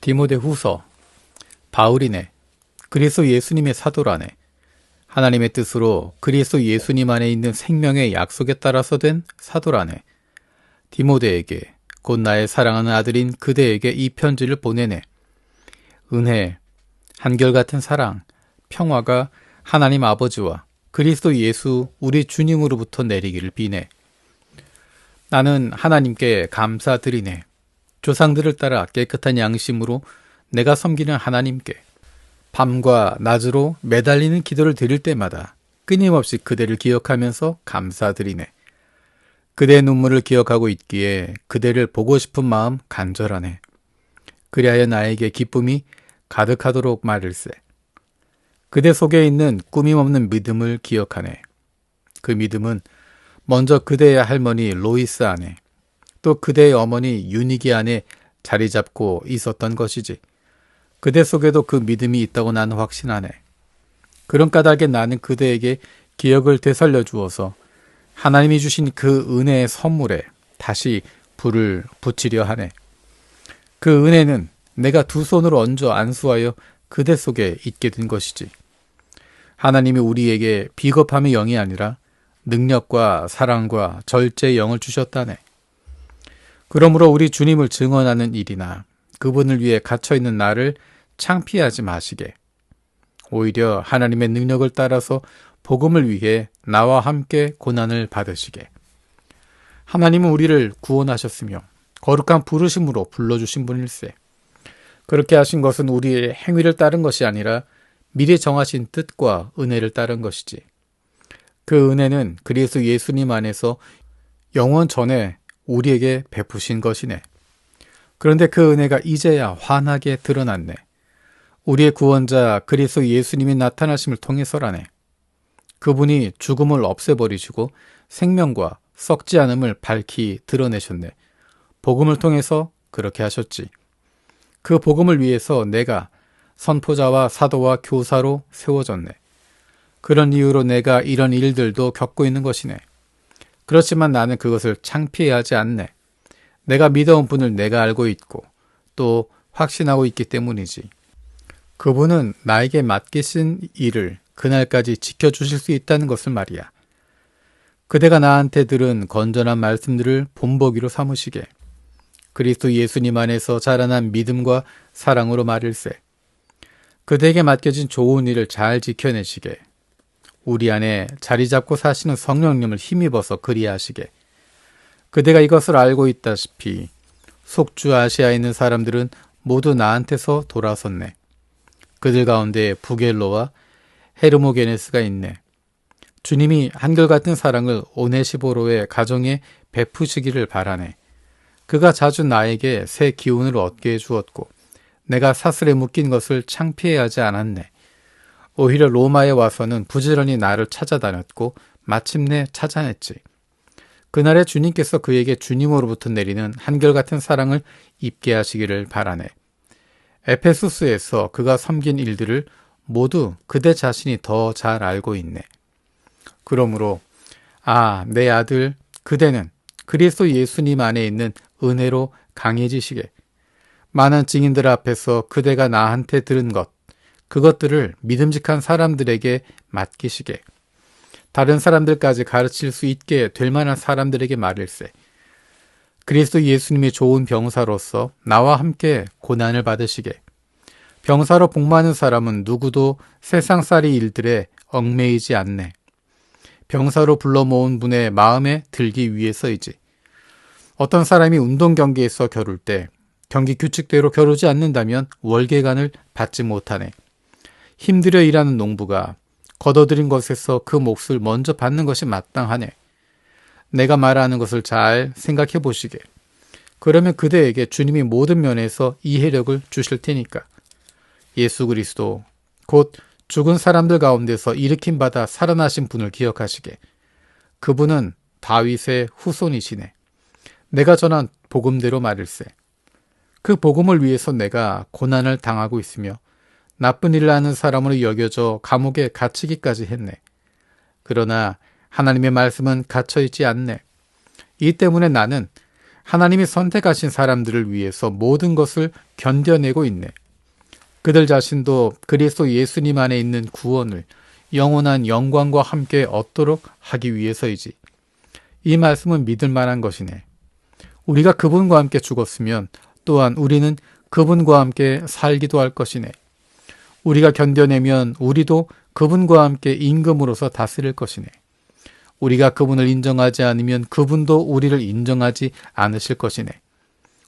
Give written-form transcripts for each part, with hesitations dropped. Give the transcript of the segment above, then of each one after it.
디모데후서. 바울이네. 그리스도 예수님의 사도라네. 하나님의 뜻으로 그리스도 예수님 안에 있는 생명의 약속에 따라서 된 사도라네. 디모데에게, 곧 나의 사랑하는 아들인 그대에게 이 편지를 보내네. 은혜, 한결같은 사랑, 평화가 하나님 아버지와 그리스도 예수 우리 주님으로부터 내리기를 비네. 나는 하나님께 감사드리네. 조상들을 따라 깨끗한 양심으로 내가 섬기는 하나님께 밤과 낮으로 매달리는 기도를 드릴 때마다 끊임없이 그대를 기억하면서 감사드리네. 그대의 눈물을 기억하고 있기에 그대를 보고 싶은 마음 간절하네. 그리하여 나에게 기쁨이 가득하도록 말일세. 그대 속에 있는 꾸밈없는 믿음을 기억하네. 그 믿음은 먼저 그대의 할머니 로이스 안에, 또 그대의 어머니 유니기 안에 자리 잡고 있었던 것이지. 그대 속에도 그 믿음이 있다고 나는 확신하네. 그런 까닭에 나는 그대에게 기억을 되살려 주어서 하나님이 주신 그 은혜의 선물에 다시 불을 붙이려 하네. 그 은혜는 내가 두 손으로 얹어 안수하여 그대 속에 있게 된 것이지. 하나님이 우리에게 비겁함의 영이 아니라 능력과 사랑과 절제의 영을 주셨다네. 그러므로 우리 주님을 증언하는 일이나 그분을 위해 갇혀있는 나를 창피하지 마시게. 오히려 하나님의 능력을 따라서 복음을 위해 나와 함께 고난을 받으시게. 하나님은 우리를 구원하셨으며 거룩한 부르심으로 불러주신 분일세. 그렇게 하신 것은 우리의 행위를 따른 것이 아니라 미리 정하신 뜻과 은혜를 따른 것이지. 그 은혜는 그리스도 예수님 안에서 영원 전에 우리에게 베푸신 것이네. 그런데 그 은혜가 이제야 환하게 드러났네. 우리의 구원자 그리스도 예수님이 나타나심을 통해서라네. 그분이 죽음을 없애버리시고 생명과 썩지 않음을 밝히 드러내셨네. 복음을 통해서 그렇게 하셨지. 그 복음을 위해서 내가 선포자와 사도와 교사로 세워졌네. 그런 이유로 내가 이런 일들도 겪고 있는 것이네. 그렇지만 나는 그것을 창피해하지 않네. 내가 믿어온 분을 내가 알고 있고 또 확신하고 있기 때문이지. 그분은 나에게 맡기신 일을 그날까지 지켜주실 수 있다는 것을 말이야. 그대가 나한테 들은 건전한 말씀들을 본보기로 삼으시게. 그리스도 예수님 안에서 자라난 믿음과 사랑으로 말일세. 그대에게 맡겨진 좋은 일을 잘 지켜내시게. 우리 안에 자리 잡고 사시는 성령님을 힘입어서 그리하시게. 그대가 이것을 알고 있다시피 속주 아시아에 있는 사람들은 모두 나한테서 돌아섰네. 그들 가운데 부겔로와 헤르모게네스가 있네. 주님이 한결같은 사랑을 오네시보로의 가정에 베푸시기를 바라네. 그가 자주 나에게 새 기운을 얻게 해주었고 내가 사슬에 묶인 것을 창피해하지 않았네. 오히려 로마에 와서는 부지런히 나를 찾아다녔고 마침내 찾아냈지. 그날에 주님께서 그에게 주님으로부터 내리는 한결같은 사랑을 입게 하시기를 바라네. 에페소스에서 그가 섬긴 일들을 모두 그대 자신이 더 잘 알고 있네. 그러므로 내 아들 그대는 그리스도 예수님 안에 있는 은혜로 강해지시게. 많은 증인들 앞에서 그대가 나한테 들은 것, 그것들을 믿음직한 사람들에게 맡기시게. 다른 사람들까지 가르칠 수 있게 될 만한 사람들에게 말일세. 그리스도 예수님이 좋은 병사로서 나와 함께 고난을 받으시게. 병사로 복많은 사람은 누구도 세상살이 일들에 얽매이지 않네. 병사로 불러 모은 분의 마음에 들기 위해서이지. 어떤 사람이 운동 경기에서 겨룰 때 경기 규칙대로 겨루지 않는다면 월계관을 받지 못하네. 힘들여 일하는 농부가 거둬들인 것에서 그 몫을 먼저 받는 것이 마땅하네. 내가 말하는 것을 잘 생각해 보시게. 그러면 그대에게 주님이 모든 면에서 이해력을 주실 테니까. 예수 그리스도 곧 죽은 사람들 가운데서 일으킴받아 살아나신 분을 기억하시게. 그분은 다윗의 후손이시네. 내가 전한 복음대로 말일세. 그 복음을 위해서 내가 고난을 당하고 있으며 나쁜 일을 하는 사람으로 여겨져 감옥에 갇히기까지 했네. 그러나 하나님의 말씀은 갇혀있지 않네. 이 때문에 나는 하나님이 선택하신 사람들을 위해서 모든 것을 견뎌내고 있네. 그들 자신도 그리스도 예수님 안에 있는 구원을 영원한 영광과 함께 얻도록 하기 위해서이지. 이 말씀은 믿을 만한 것이네. 우리가 그분과 함께 죽었으면 또한 우리는 그분과 함께 살기도 할 것이네. 우리가 견뎌내면 우리도 그분과 함께 임금으로서 다스릴 것이네. 우리가 그분을 인정하지 않으면 그분도 우리를 인정하지 않으실 것이네.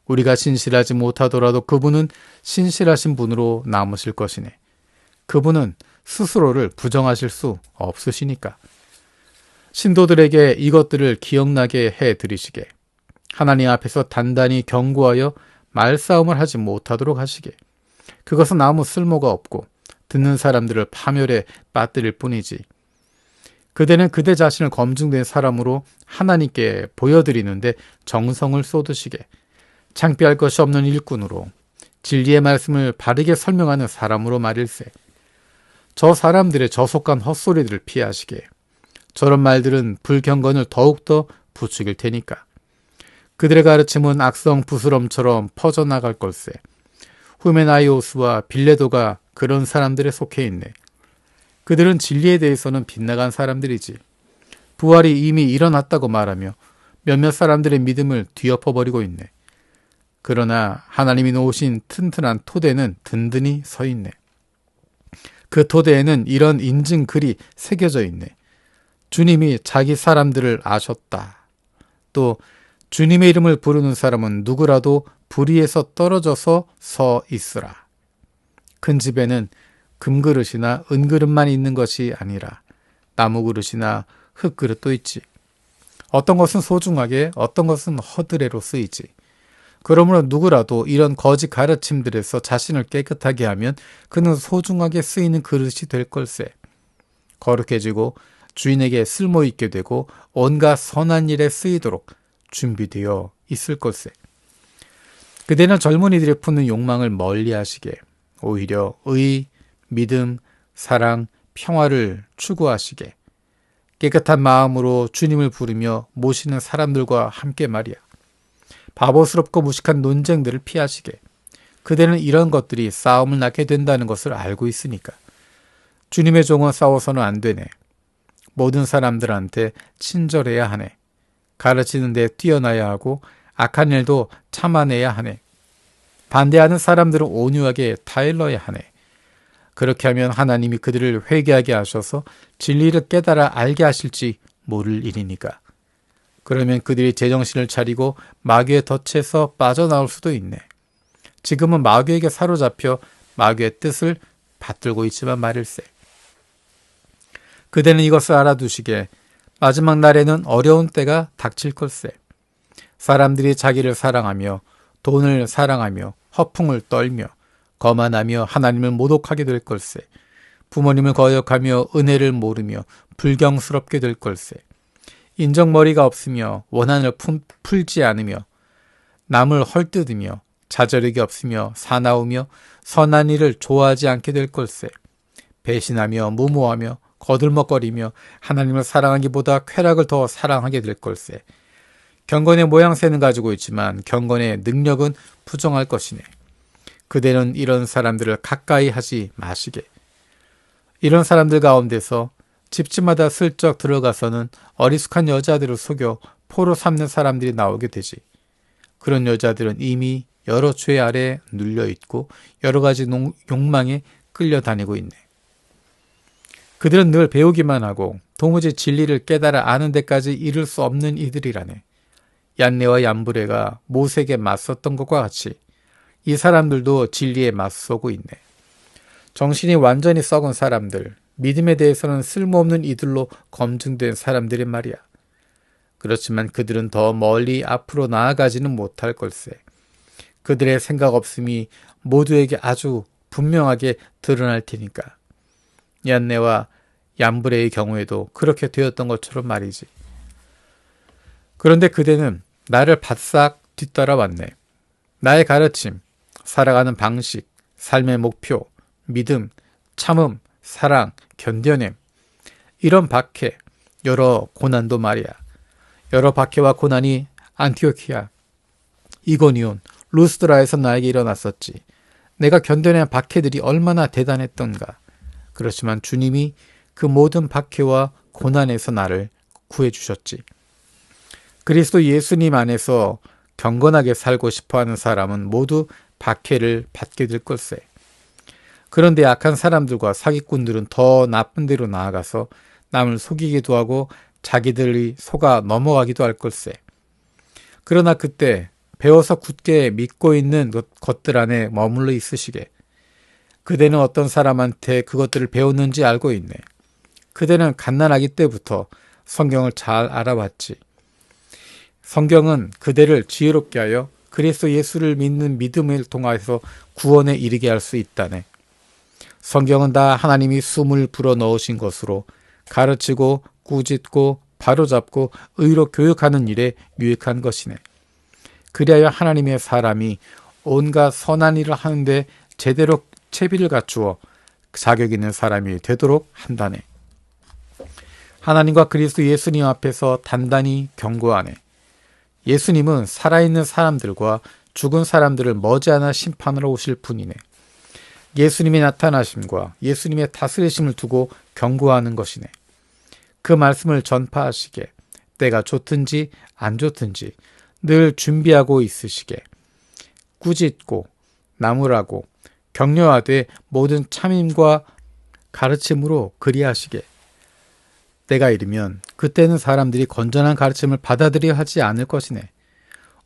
우리가 신실하지 못하더라도 그분은 신실하신 분으로 남으실 것이네. 그분은 스스로를 부정하실 수 없으시니까. 신도들에게 이것들을 기억나게 해드리시게. 하나님 앞에서 단단히 경고하여 말싸움을 하지 못하도록 하시게. 그것은 아무 쓸모가 없고 듣는 사람들을 파멸에 빠뜨릴 뿐이지. 그대는 그대 자신을 검증된 사람으로 하나님께 보여드리는데 정성을 쏟으시게. 창피할 것이 없는 일꾼으로 진리의 말씀을 바르게 설명하는 사람으로 말일세. 저 사람들의 저속한 헛소리들을 피하시게. 저런 말들은 불경건을 더욱더 부추길 테니까. 그들의 가르침은 악성 부스럼처럼 퍼져나갈 걸세. 후메나이오스와 빌레도가 그런 사람들에 속해 있네. 그들은 진리에 대해서는 빗나간 사람들이지. 부활이 이미 일어났다고 말하며 몇몇 사람들의 믿음을 뒤엎어버리고 있네. 그러나 하나님이 놓으신 튼튼한 토대는 든든히 서 있네. 그 토대에는 이런 인증글이 새겨져 있네. 주님이 자기 사람들을 아셨다. 또 주님의 이름을 부르는 사람은 누구라도 불의에서 떨어져서 서 있으라. 큰 집에는 금그릇이나 은그릇만 있는 것이 아니라 나무그릇이나 흙그릇도 있지. 어떤 것은 소중하게, 어떤 것은 허드레로 쓰이지. 그러므로 누구라도 이런 거짓 가르침들에서 자신을 깨끗하게 하면 그는 소중하게 쓰이는 그릇이 될 걸세. 거룩해지고 주인에게 쓸모있게 되고 온갖 선한 일에 쓰이도록 준비되어 있을 걸세. 그대는 젊은이들이 품는 욕망을 멀리하시게 오히려 의, 믿음, 사랑, 평화를 추구하시게 깨끗한 마음으로 주님을 부르며 모시는 사람들과 함께 말이야. 바보스럽고 무식한 논쟁들을 피하시게. 그대는 이런 것들이 싸움을 낳게 된다는 것을 알고 있으니까. 주님의 종은 싸워서는 안 되네. 모든 사람들한테 친절해야 하네. 가르치는 데 뛰어나야 하고 악한 일도 참아내야 하네. 반대하는 사람들은 온유하게 타일러야 하네. 그렇게 하면 하나님이 그들을 회개하게 하셔서 진리를 깨달아 알게 하실지 모를 일이니까. 그러면 그들이 제정신을 차리고 마귀의 덫에서 빠져나올 수도 있네. 지금은 마귀에게 사로잡혀 마귀의 뜻을 받들고 있지만 말일세. 그대는 이것을 알아두시게 마지막 날에는 어려운 때가 닥칠 걸세. 사람들이 자기를 사랑하며 돈을 사랑하며 허풍을 떨며 거만하며 하나님을 모독하게 될 걸세. 부모님을 거역하며 은혜를 모르며 불경스럽게 될 걸세. 인정머리가 없으며 원한을 풀지 않으며 남을 헐뜯으며 자절력이 없으며 사나우며 선한 일을 좋아하지 않게 될 걸세. 배신하며 무모하며 거들먹거리며 하나님을 사랑하기보다 쾌락을 더 사랑하게 될 걸세. 경건의 모양새는 가지고 있지만 경건의 능력은 부정할 것이네. 그대는 이런 사람들을 가까이 하지 마시게. 이런 사람들 가운데서 집집마다 슬쩍 들어가서는 어리숙한 여자들을 속여 포로 삼는 사람들이 나오게 되지. 그런 여자들은 이미 여러 죄 아래 눌려있고 여러 가지 욕망에 끌려다니고 있네. 그들은 늘 배우기만 하고 도무지 진리를 깨달아 아는 데까지 이를 수 없는 이들이라네. 얀네와 얀브레가 모세에게 맞섰던 것과 같이 이 사람들도 진리에 맞서고 있네. 정신이 완전히 썩은 사람들, 믿음에 대해서는 쓸모없는 이들로 검증된 사람들이 말이야. 그렇지만 그들은 더 멀리 앞으로 나아가지는 못할 걸세. 그들의 생각 없음이 모두에게 아주 분명하게 드러날 테니까. 얀네와 얀브레의 경우에도 그렇게 되었던 것처럼 말이지. 그런데 그대는 나를 바싹 뒤따라왔네. 나의 가르침, 살아가는 방식, 삶의 목표, 믿음, 참음, 사랑, 견뎌냄, 이런 박해, 여러 고난도 말이야. 여러 박해와 고난이 안티오키아, 이고니온, 루스드라에서 나에게 일어났었지. 내가 견뎌낸 박해들이 얼마나 대단했던가. 그렇지만 주님이 그 모든 박해와 고난에서 나를 구해주셨지. 그리스도 예수님 안에서 경건하게 살고 싶어하는 사람은 모두 박해를 받게 될 걸세. 그런데 악한 사람들과 사기꾼들은 더 나쁜 데로 나아가서 남을 속이기도 하고 자기들이 속아 넘어가기도 할 걸세. 그러나 그때 배워서 굳게 믿고 있는 것들 안에 머물러 있으시게. 그대는 어떤 사람한테 그것들을 배웠는지 알고 있네. 그대는 갓난아기 때부터 성경을 잘 알아왔지. 성경은 그대를 지혜롭게 하여 그리스도 예수를 믿는 믿음을 통해서 구원에 이르게 할 수 있다네. 성경은 다 하나님이 숨을 불어 넣으신 것으로 가르치고 꾸짖고 바로잡고 의로 교육하는 일에 유익한 것이네. 그리하여 하나님의 사람이 온갖 선한 일을 하는데 제대로 채비를 갖추어 자격 있는 사람이 되도록 한다네. 하나님과 그리스도 예수님 앞에서 단단히 경고하네. 예수님은 살아있는 사람들과 죽은 사람들을 머지않아 심판하러 오실 분이네. 예수님의 나타나심과 예수님의 다스리심을 두고 경고하는 것이네. 그 말씀을 전파하시게, 때가 좋든지 안 좋든지 늘 준비하고 있으시게, 꾸짖고 나무라고 격려하되 모든 참임과 가르침으로 그리하시게. 때가 이르면 그때는 사람들이 건전한 가르침을 받아들여 하지 않을 것이네.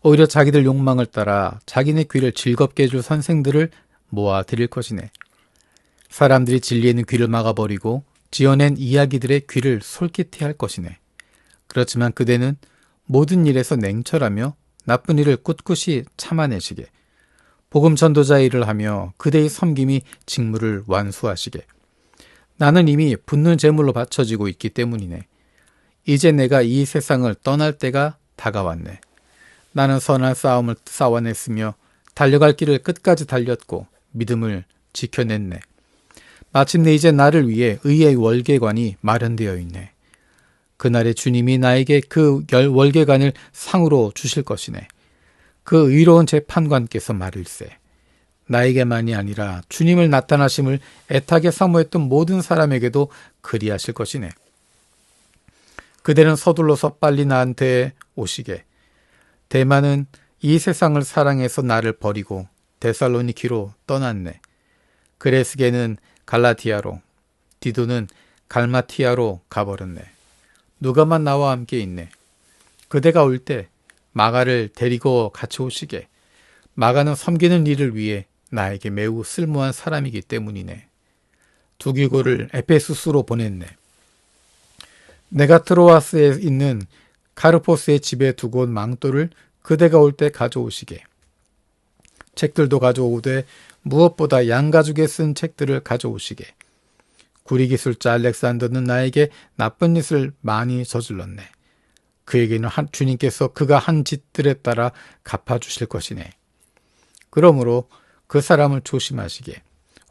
오히려 자기들 욕망을 따라 자기네 귀를 즐겁게 해줄 선생들을 모아 드릴 것이네. 사람들이 진리에는 귀를 막아버리고 지어낸 이야기들의 귀를 솔깃해 할 것이네. 그렇지만 그대는 모든 일에서 냉철하며 나쁜 일을 꿋꿋이 참아내시게. 복음 전도자의 일을 하며 그대의 섬김이 직무를 완수하시게. 나는 이미 붙는 제물로 바쳐지고 있기 때문이네. 이제 내가 이 세상을 떠날 때가 다가왔네. 나는 선한 싸움을 싸워냈으며 달려갈 길을 끝까지 달렸고 믿음을 지켜냈네. 마침내 이제 나를 위해 의의 월계관이 마련되어 있네. 그날에 주님이 나에게 그 월계관을 상으로 주실 것이네. 그 의로운 재판관께서 말일세. 나에게만이 아니라 주님을 나타나심을 애타게 사모했던 모든 사람에게도 그리하실 것이네. 그대는 서둘러서 빨리 나한테 오시게. 대만은 이 세상을 사랑해서 나를 버리고 데살로니키로 떠났네. 그레스게는 갈라디아로, 디도는 갈마티아로 가버렸네. 누가만 나와 함께 있네. 그대가 올 때 마가를 데리고 같이 오시게. 마가는 섬기는 일을 위해 나에게 매우 쓸모한 사람이기 때문이네. 두기고를 에페수스로 보냈네. 내가 트로아스에 있는 카르포스의 집에 두고 온 망토를 그대가 올 때 가져오시게. 책들도 가져오되 무엇보다 양가죽에 쓴 책들을 가져오시게. 구리기술자 알렉산더는 나에게 나쁜 짓을 많이 저질렀네. 그에게는 주님께서 그가 한 짓들에 따라 갚아주실 것이네. 그러므로 그 사람을 조심하시게.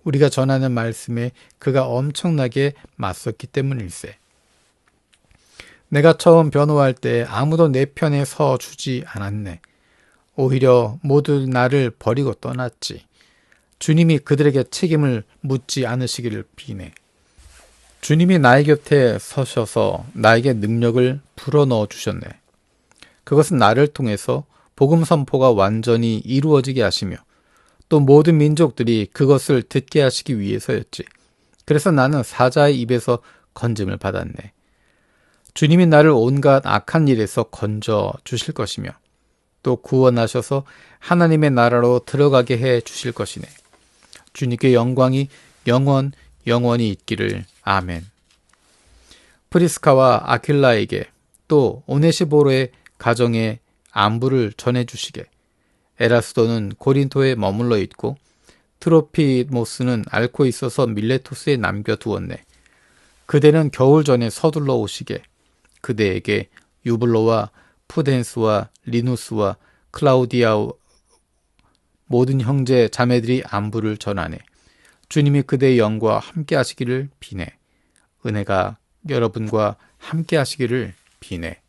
우리가 전하는 말씀에 그가 엄청나게 맞섰기 때문일세. 내가 처음 변호할 때 아무도 내 편에 서 주지 않았네. 오히려 모두 나를 버리고 떠났지. 주님이 그들에게 책임을 묻지 않으시기를 비네. 주님이 나의 곁에 서셔서 나에게 능력을 불어넣어 주셨네. 그것은 나를 통해서 복음 선포가 완전히 이루어지게 하시며 또 모든 민족들이 그것을 듣게 하시기 위해서였지. 그래서 나는 사자의 입에서 건짐을 받았네. 주님이 나를 온갖 악한 일에서 건져 주실 것이며 또 구원하셔서 하나님의 나라로 들어가게 해 주실 것이네. 주님께 영광이 영원히 있기를. 아멘. 프리스카와 아킬라에게 또 오네시보로의 가정에 안부를 전해주시게. 에라스도는 고린토에 머물러 있고 트로피모스는 앓고 있어서 밀레토스에 남겨두었네. 그대는 겨울 전에 서둘러 오시게. 그대에게 유블로와 푸덴스와 리누스와 클라우디아 모든 형제 자매들이 안부를 전하네. 주님이 그대의 영과 함께 하시기를 비네. 은혜가 여러분과 함께 하시기를 비네.